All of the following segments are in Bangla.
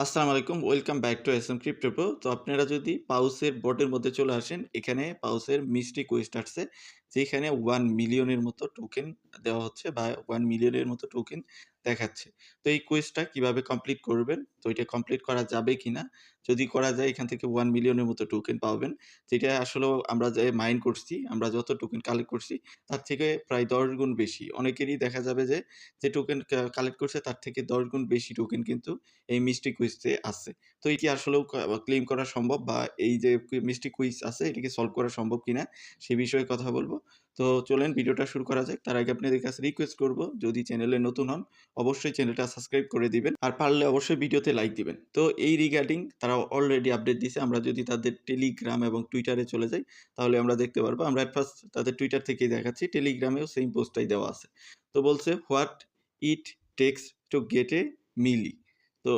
আসসালামু আলাইকুম। Welcome back to SM crypto pro. তো আপনারা যদি পাউসের বটের মধ্যে চলে আসেন, এখানে পাউসের মিস্ট্রি কোয়েস্ট আসছে। যেখানে 1 মিলিয়নের মতো টোকেন দেওয়া হচ্ছে বা 1 মিলিয়নের মতো টোকেন দেখাচ্ছে। তো এই কোয়েস্টটা কিভাবে কমপ্লিট করবেন? তো এটা কমপ্লিট করা যাবে কিনা? যদি করা যায় এখান থেকে 1 মিলিয়নের মতো টোকেন পাবেন। যেটা আসলেও আমরা যে মাইন করছি, আমরা যত টোকেন কালেক্ট করছি তার থেকে প্রায় ১০ গুণ বেশি। অনেকেরই দেখা যাবে যে টোকেন কালেক্ট করছে তার থেকে ১০ গুণ বেশি টোকেন কিন্তু এই মিষ্টি কুইজে আছে। তো এটি আসলেও ক্লেইম করা সম্ভব বা এই যে মিষ্টি কুইজ আছে এটিকে সলভ করা সম্ভব কিনা সে বিষয়ে কথা বলব। তো চলেন ভিডিওটা শুরু করা যাক। তার আগে আপনাদের কাছে রিকোয়েস্ট করব যদি চ্যানেলে নতুন হন অবশ্যই চ্যানেলটা সাবস্ক্রাইব করে দিবেন। আর পারলে অবশ্যই ভিডিওতে লাইক দিবেন। তো এই রিগার্ডিং তারা অলরেডি আপডেট দিছে। আমরা যদি তাদের টেলিগ্রাম এবং টুইটারে চলে যাই তাহলে আমরা দেখতে পারবো। আমরা এট ফার্স্ট তাদের টুইটার থেকেই দেখাচ্ছি। টেলিগ্রামেও সেইম পোস্টটাই দেওয়া আছে। তো বলছে what it takes to get a milli. তো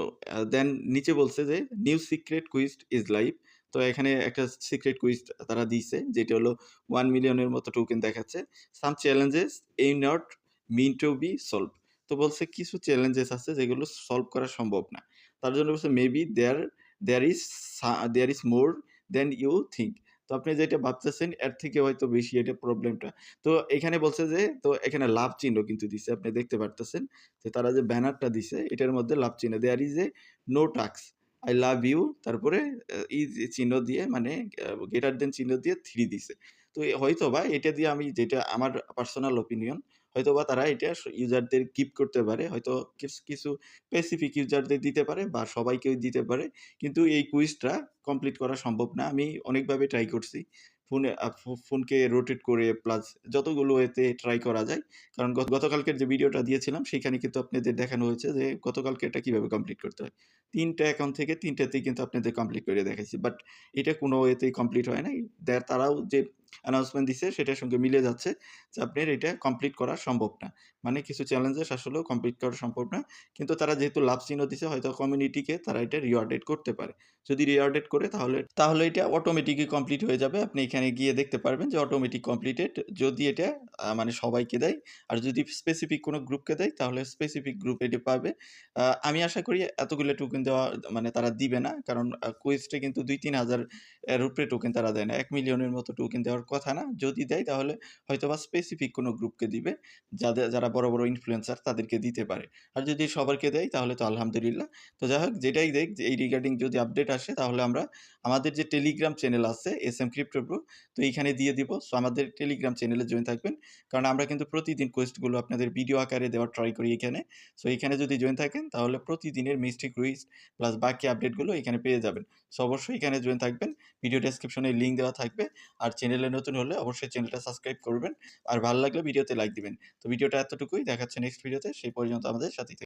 দেন নিচে বলছে যে new secret quiz is live. তো এখানে একটা সিক্রেট কুইজ তারা দিছে যেটা হলো 1 মিলিয়নের মতো টোকেন দেখাচ্ছে। সাম চ্যালেঞ্জেস এই not mean to be solve. তো বলছে কিছু চ্যালেঞ্জেস আছে যেগুলো সলভ করা সম্ভব না। তার জন্য বলছে maybe there is more than you think. তো আপনি যেটা ভাবতেছেন এর থেকে হয়তো বেশি এটা প্রবলেমটা। তো এখানে বলছে যে তো এখানে লাভ চিহ্ন কিন্তু দিছে আপনি দেখতে পারতেছেন। যে তারা যে ব্যানারটা দিছে এটার মধ্যে লাভ চিহ্ন there is a no task I love you তারপরে ইজ চিহ্ন দিয়ে মানে গ্রেটার দেন চিহ্ন দিয়ে 3 দিছে। তো হয়তোবা এটা দিয়ে আমি যেটা আমার পার্সোনাল ওপিনিয়ন হয়তোবা তারা এটা ইউজারদের গিফট করতে পারে। হয়তো কিছু স্পেসিফিক ইউজারদের দিতে পারে বা সবাইকেও দিতে পারে। কিন্তু এই কুইজটা কমপ্লিট করা সম্ভব না। আমি অনেকভাবে ট্রাই করছি। ফোনকে রোটেট করে প্লাস যতগুলো ওয়েতে ট্রাই করা যায়। কারণ গতকালকের যে ভিডিওটা দিয়েছিলাম সেখানে কিন্তু আপনাদের দেখানো হয়েছে যে গতকালকে এটা কিভাবে কমপ্লিট করতে হয়। ৩ টা অ্যাকাউন্ট থেকে ৩ টাতেই কিন্তু আপনাদের কমপ্লিট করে দেখাইছি। বাট এটা কোনো ওয়েতেই কমপ্লিট হয় নাই। তারাও যে অ্যানাউন্সমেন্ট দিছে সেটার সঙ্গে মিলে যাচ্ছে যে আপনার এটা কমপ্লিট করা সম্ভব না। মানে কিছু চ্যালেঞ্জেস আসলেও কমপ্লিট করা সম্ভব না। কিন্তু তারা যেহেতু লাভ চিহ্ন দিছে হয়তো কমিউনিটিকে তারা এটা রিওয়ার্ডেড করতে পারে। যদি রিওয়ার্ডেড করে তাহলে এটা অটোমেটিকই কমপ্লিট হয়ে যাবে। আপনি এখানে গিয়ে দেখতে পারবেন যে অটোমেটিক কমপ্লিটেড যদি এটা মানে সবাইকে দেয়। আর যদি স্পেসিফিক কোনো গ্রুপকে দেয় তাহলে স্পেসিফিক গ্রুপ এটি পাবে। আমি আশা করি এতগুলো টোকেন দেওয়া মানে তারা দিবে না। কারণ কুইজটা কিন্তু ২-৩ হাজার এর উপরে টোকেন তারা দেয় না। ১ মিলিয়নের মতো টোকেন দেওয়ার কথা না। যদি দেয় তাহলে হয়তোবা স্পেসিফিক কোনো গ্রুপকে দিবে। যারা বড়, বড় ইনফ্লুয়েন্সার তাদেরকে দিতে পারে। আর যদি সবারকে দেয় তাহলে তো আলহামদুলিল্লাহ। তো যাই হোক যেটাই দেক যে এই রিগার্ডিং যদি আপডেট আসে তাহলে আমরা আমাদের যে টেলিগ্রাম চ্যানেল আছে এসএম ক্রিপ্টো প্রো তো এইখানে দিয়ে দিব। সো আমাদের টেলিগ্রাম চ্যানেলে জয়েন থাকবেন। কারণ আমরা কিন্তু প্রতিদিন কোয়েস্টগুলো আপনাদের ভিডিও আকারে দেওয়ার ট্রাই করি এখানে। সো এখানে যদি জয়েন থাকেন তাহলে প্রতিদিনের মিস্ট্রি কুইজ প্লাস বাকি আপডেটগুলো এখানে পেয়ে যাবেন। সো অবশ্যই এখানে জয়েন থাকবেন। ভিডিও ডেসক্রিপশনে লিঙ্ক দেওয়া থাকবে। আর চ্যানেলে নতুন হলে অবশ্যই চ্যানেলটা সাবস্ক্রাইব করবেন। আর ভালো লাগলে ভিডিওতে লাইক দিবেন। তো ভিডিওটা এতটুকুই। দেখা হচ্ছে নেক্সট ভিডিওতে। সেই পর্যন্ত আমাদের সাথেই থাকুন।